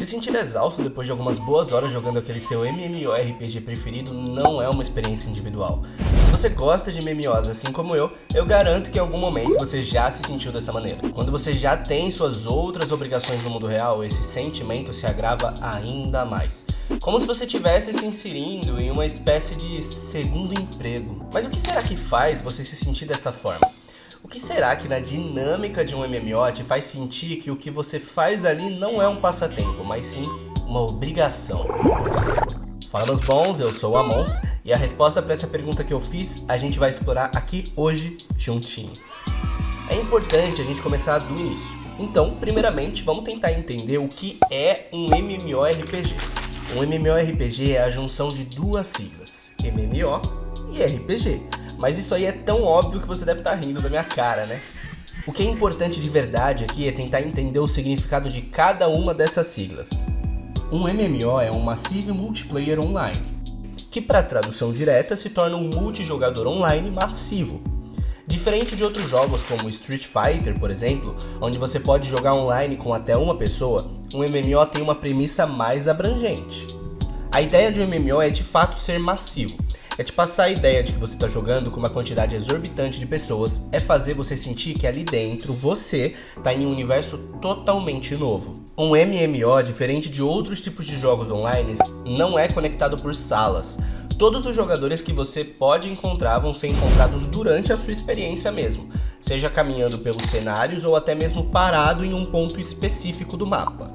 Se sentir exausto depois de algumas boas horas jogando aquele seu MMORPG preferido não é uma experiência individual. Se você gosta de MMOs assim como eu garanto que em algum momento você já se sentiu dessa maneira. Quando você já tem suas outras obrigações no mundo real, esse sentimento se agrava ainda mais. Como se você estivesse se inserindo em uma espécie de segundo emprego. Mas o que será que faz você se sentir dessa forma? O que será que na dinâmica de um MMO te faz sentir que o que você faz ali não é um passatempo, mas sim uma obrigação? Fala meus bons, eu sou o Amons e a resposta para essa pergunta que eu fiz a gente vai explorar aqui hoje juntinhos. É importante a gente começar do início. Então, primeiramente, vamos tentar entender o que é um MMORPG. Um MMORPG é a junção de duas siglas, MMO e RPG. Mas isso aí é tão óbvio que você deve estar rindo da minha cara, né? O que é importante de verdade aqui é tentar entender o significado de cada uma dessas siglas. Um MMO é um Massive Multiplayer Online, que para tradução direta se torna um multijogador online massivo. Diferente de outros jogos como Street Fighter, por exemplo, onde você pode jogar online com até uma pessoa, um MMO tem uma premissa mais abrangente. A ideia de um MMO é de fato ser massivo. É te passar a ideia de que você está jogando com uma quantidade exorbitante de pessoas, é fazer você sentir que ali dentro você está em um universo totalmente novo. Um MMO, diferente de outros tipos de jogos online, não é conectado por salas. Todos os jogadores que você pode encontrar vão ser encontrados durante a sua experiência mesmo, seja caminhando pelos cenários ou até mesmo parado em um ponto específico do mapa.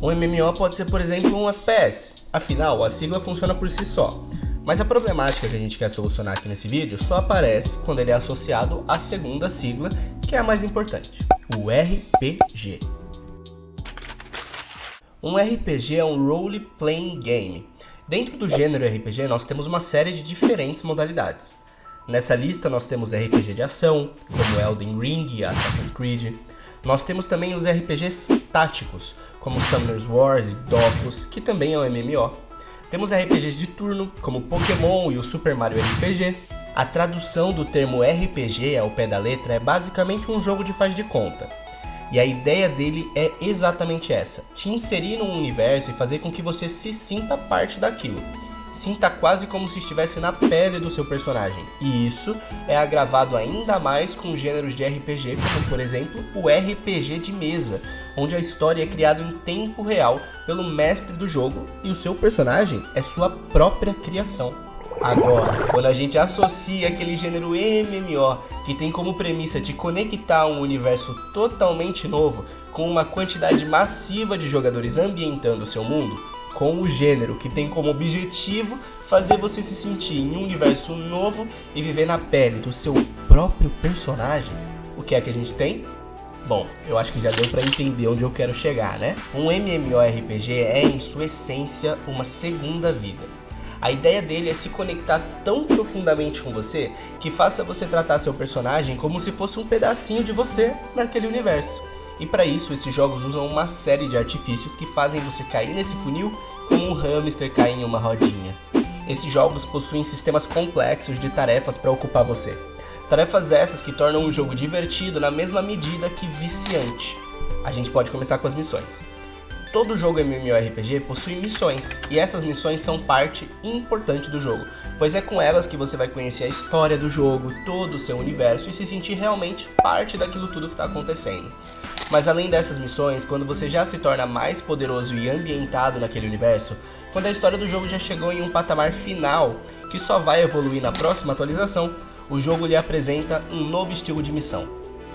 Um MMO pode ser, por exemplo, um FPS, afinal a sigla funciona por si só. Mas a problemática que a gente quer solucionar aqui nesse vídeo só aparece quando ele é associado à segunda sigla, que é a mais importante, o RPG. Um RPG é um Role Playing Game. Dentro do gênero RPG nós temos uma série de diferentes modalidades. Nessa lista nós temos RPG de ação, como Elden Ring e Assassin's Creed. Nós temos também os RPGs táticos, como Summoner's Wars e Dofus, que também é um MMO. Temos RPGs de turno, como Pokémon e o Super Mario RPG. A tradução do termo RPG ao pé da letra é basicamente um jogo de faz de conta. E a ideia dele é exatamente essa, te inserir num universo e fazer com que você se sinta parte daquilo. Sinta quase como se estivesse na pele do seu personagem. E isso é agravado ainda mais com gêneros de RPG, como por exemplo o RPG de mesa, onde a história é criada em tempo real pelo mestre do jogo e o seu personagem é sua própria criação. Agora, quando a gente associa aquele gênero MMO, que tem como premissa te conectar a um universo totalmente novo, com uma quantidade massiva de jogadores ambientando o seu mundo, com o gênero que tem como objetivo fazer você se sentir em um universo novo e viver na pele do seu próprio personagem, o que é que a gente tem? Bom, eu acho que já deu pra entender onde eu quero chegar, né? Um MMORPG é, em sua essência, uma segunda vida. A ideia dele é se conectar tão profundamente com você que faça você tratar seu personagem como se fosse um pedacinho de você naquele universo. E para isso, esses jogos usam uma série de artifícios que fazem você cair nesse funil como um hamster cair em uma rodinha. Esses jogos possuem sistemas complexos de tarefas para ocupar você. Tarefas essas que tornam o jogo divertido na mesma medida que viciante. A gente pode começar com as missões. Todo jogo MMORPG possui missões, e essas missões são parte importante do jogo, pois é com elas que você vai conhecer a história do jogo, todo o seu universo e se sentir realmente parte daquilo tudo que está acontecendo. Mas além dessas missões, quando você já se torna mais poderoso e ambientado naquele universo, quando a história do jogo já chegou em um patamar final, que só vai evoluir na próxima atualização, o jogo lhe apresenta um novo estilo de missão,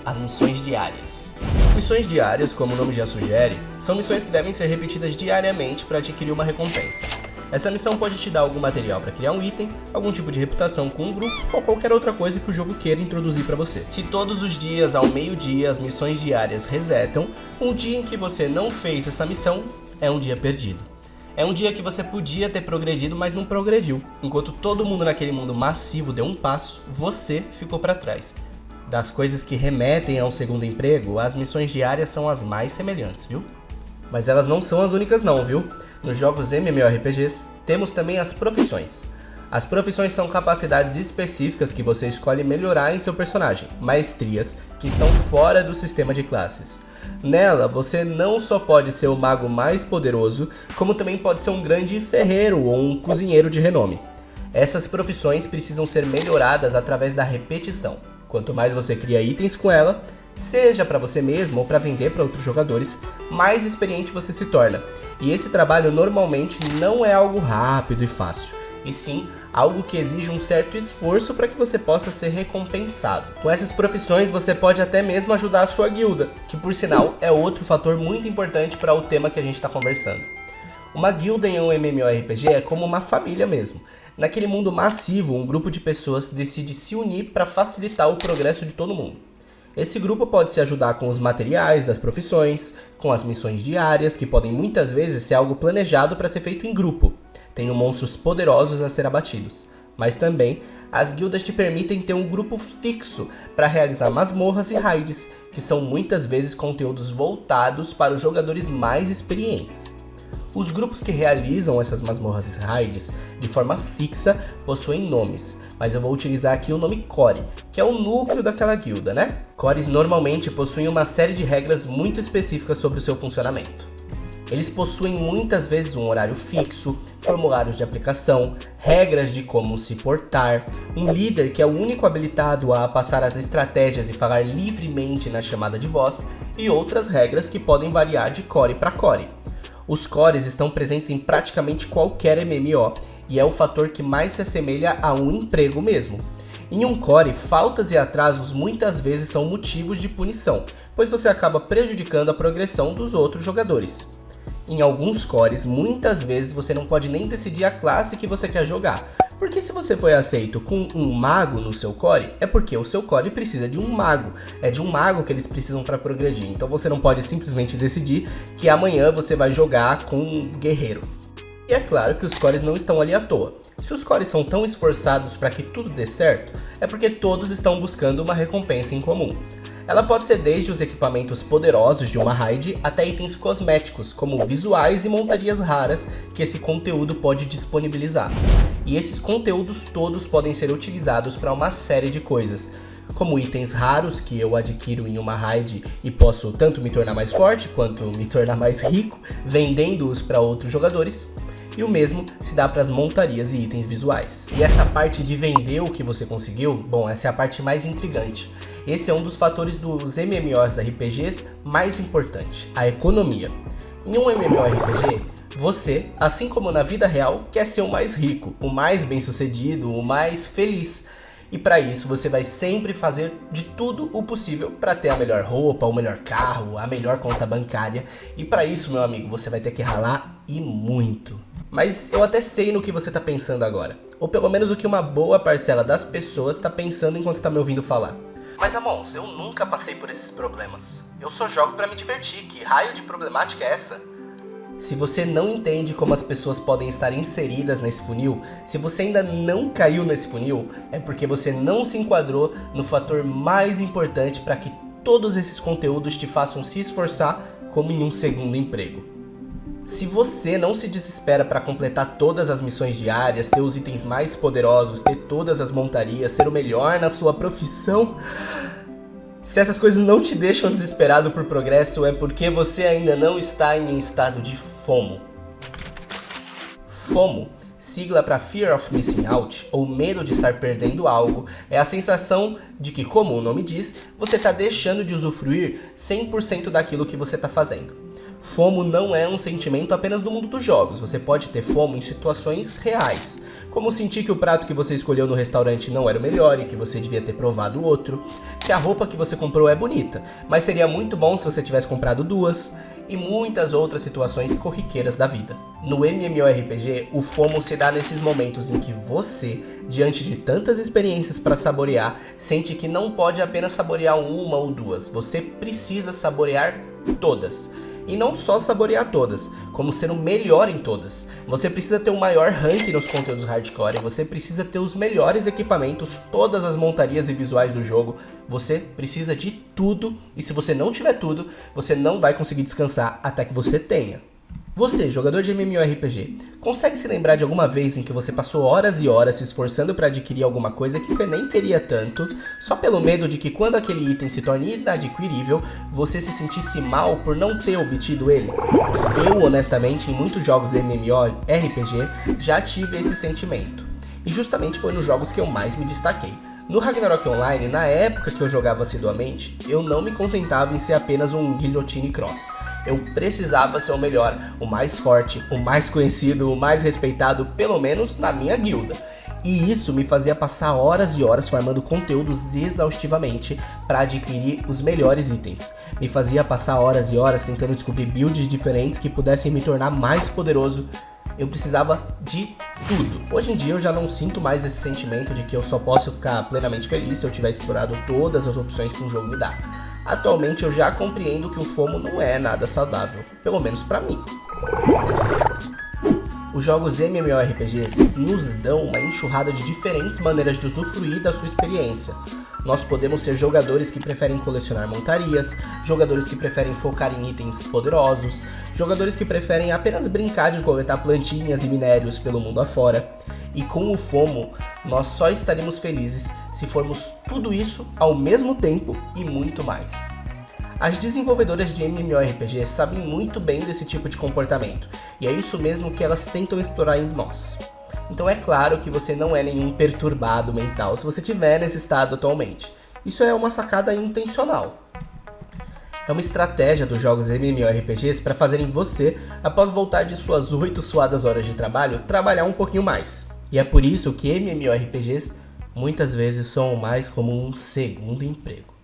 as missões diárias. Missões diárias, como o nome já sugere, são missões que devem ser repetidas diariamente para adquirir uma recompensa. Essa missão pode te dar algum material para criar um item, algum tipo de reputação com um grupo ou qualquer outra coisa que o jogo queira introduzir para você. Se todos os dias ao meio-dia as missões diárias resetam, um dia em que você não fez essa missão é um dia perdido. É um dia que você podia ter progredido, mas não progrediu. Enquanto todo mundo naquele mundo massivo deu um passo, você ficou para trás. Das coisas que remetem a um segundo emprego, as missões diárias são as mais semelhantes, viu? Mas elas não são as únicas não, viu? Nos jogos MMORPGs, temos também as profissões. As profissões são capacidades específicas que você escolhe melhorar em seu personagem, maestrias que estão fora do sistema de classes. Nela, você não só pode ser o mago mais poderoso, como também pode ser um grande ferreiro ou um cozinheiro de renome. Essas profissões precisam ser melhoradas através da repetição. Quanto mais você cria itens com ela, seja para você mesmo ou para vender para outros jogadores, mais experiente você se torna. E esse trabalho normalmente não é algo rápido e fácil, e sim algo que exige um certo esforço para que você possa ser recompensado. Com essas profissões você pode até mesmo ajudar a sua guilda, que por sinal é outro fator muito importante para o tema que a gente está conversando. Uma guilda em um MMORPG é como uma família mesmo. Naquele mundo massivo, um grupo de pessoas decide se unir para facilitar o progresso de todo mundo. Esse grupo pode se ajudar com os materiais das profissões, com as missões diárias, que podem muitas vezes ser algo planejado para ser feito em grupo, tendo monstros poderosos a ser abatidos. Mas também, as guildas te permitem ter um grupo fixo para realizar masmorras e raids, que são muitas vezes conteúdos voltados para os jogadores mais experientes. Os grupos que realizam essas masmorras e raids de forma fixa possuem nomes, mas eu vou utilizar aqui o nome Core, que é o núcleo daquela guilda, né? Cores normalmente possuem uma série de regras muito específicas sobre o seu funcionamento. Eles possuem muitas vezes um horário fixo, formulários de aplicação, regras de como se portar, um líder que é o único habilitado a passar as estratégias e falar livremente na chamada de voz, e outras regras que podem variar de core para core. Os cores estão presentes em praticamente qualquer MMO e é o fator que mais se assemelha a um emprego mesmo. Em um core, faltas e atrasos muitas vezes são motivos de punição, pois você acaba prejudicando a progressão dos outros jogadores. Em alguns cores, muitas vezes você não pode nem decidir a classe que você quer jogar, porque se você foi aceito com um mago no seu core, é porque o seu core precisa de um mago, é de um mago que eles precisam para progredir, então você não pode simplesmente decidir que amanhã você vai jogar com um guerreiro. E é claro que os cores não estão ali à toa. Se os cores são tão esforçados para que tudo dê certo, é porque todos estão buscando uma recompensa em comum. Ela pode ser desde os equipamentos poderosos de uma raid até itens cosméticos, como visuais e montarias raras que esse conteúdo pode disponibilizar. E esses conteúdos todos podem ser utilizados para uma série de coisas, como itens raros que eu adquiro em uma raid e posso tanto me tornar mais forte quanto me tornar mais rico, vendendo-os para outros jogadores. E o mesmo se dá para as montarias e itens visuais. E essa parte de vender o que você conseguiu, bom, essa é a parte mais intrigante. Esse é um dos fatores dos MMORPGs mais importante, a economia. Em um MMORPG, você, assim como na vida real, quer ser o mais rico, o mais bem-sucedido, o mais feliz. E para isso você vai sempre fazer de tudo o possível para ter a melhor roupa, o melhor carro, a melhor conta bancária. E para isso, meu amigo, você vai ter que ralar e muito. Mas eu até sei no que você tá pensando agora. Ou pelo menos o que uma boa parcela das pessoas tá pensando enquanto tá me ouvindo falar. Mas Amons, eu nunca passei por esses problemas. Eu só jogo pra me divertir, que raio de problemática é essa? Se você não entende como as pessoas podem estar inseridas nesse funil, se você ainda não caiu nesse funil, é porque você não se enquadrou no fator mais importante para que todos esses conteúdos te façam se esforçar como em um segundo emprego. Se você não se desespera para completar todas as missões diárias, ter os itens mais poderosos, ter todas as montarias, ser o melhor na sua profissão, se essas coisas não te deixam desesperado por progresso, é porque você ainda não está em um estado de FOMO. FOMO, sigla para Fear of Missing Out, ou medo de estar perdendo algo, é a sensação de que, como o nome diz, você está deixando de usufruir 100% daquilo que você está fazendo. FOMO não é um sentimento apenas do mundo dos jogos, você pode ter FOMO em situações reais, como sentir que o prato que você escolheu no restaurante não era o melhor e que você devia ter provado outro, que a roupa que você comprou é bonita, mas seria muito bom se você tivesse comprado duas, e muitas outras situações corriqueiras da vida. No MMORPG, o FOMO se dá nesses momentos em que você, diante de tantas experiências para saborear, sente que não pode apenas saborear uma ou duas, você precisa saborear todas. E não só saborear todas, como ser o melhor em todas. Você precisa ter um maior rank nos conteúdos hardcore, você precisa ter os melhores equipamentos, todas as montarias e visuais do jogo. Você precisa de tudo, e se você não tiver tudo, você não vai conseguir descansar até que você tenha. Você, jogador de MMORPG, consegue se lembrar de alguma vez em que você passou horas e horas se esforçando para adquirir alguma coisa que você nem queria tanto, só pelo medo de que quando aquele item se torne inadquirível, você se sentisse mal por não ter obtido ele? Eu, honestamente, em muitos jogos MMORPG, já tive esse sentimento. E justamente foi nos jogos que eu mais me destaquei. No Ragnarok Online, na época que eu jogava assiduamente, eu não me contentava em ser apenas um Guillotine Cross. Eu precisava ser o melhor, o mais forte, o mais conhecido, o mais respeitado, pelo menos na minha guilda. E isso me fazia passar horas e horas farmando conteúdos exaustivamente para adquirir os melhores itens. Me fazia passar horas e horas tentando descobrir builds diferentes que pudessem me tornar mais poderoso. Eu precisava de tudo. Hoje em dia eu já não sinto mais esse sentimento de que eu só posso ficar plenamente feliz se eu tiver explorado todas as opções que um jogo me dá. Atualmente eu já compreendo que o FOMO não é nada saudável, pelo menos pra mim. Os jogos MMORPGs nos dão uma enxurrada de diferentes maneiras de usufruir da sua experiência. Nós podemos ser jogadores que preferem colecionar montarias, jogadores que preferem focar em itens poderosos, jogadores que preferem apenas brincar de coletar plantinhas e minérios pelo mundo afora. E com o FOMO, nós só estaremos felizes se formos tudo isso ao mesmo tempo e muito mais. As desenvolvedoras de MMORPG sabem muito bem desse tipo de comportamento, e é isso mesmo que elas tentam explorar em nós. Então é claro que você não é nenhum perturbado mental se você estiver nesse estado atualmente. Isso é uma sacada intencional. É uma estratégia dos jogos MMORPGs para fazerem você, após voltar de suas 8 suadas horas de trabalho, trabalhar um pouquinho mais. E é por isso que MMORPGs muitas vezes são mais como um segundo emprego.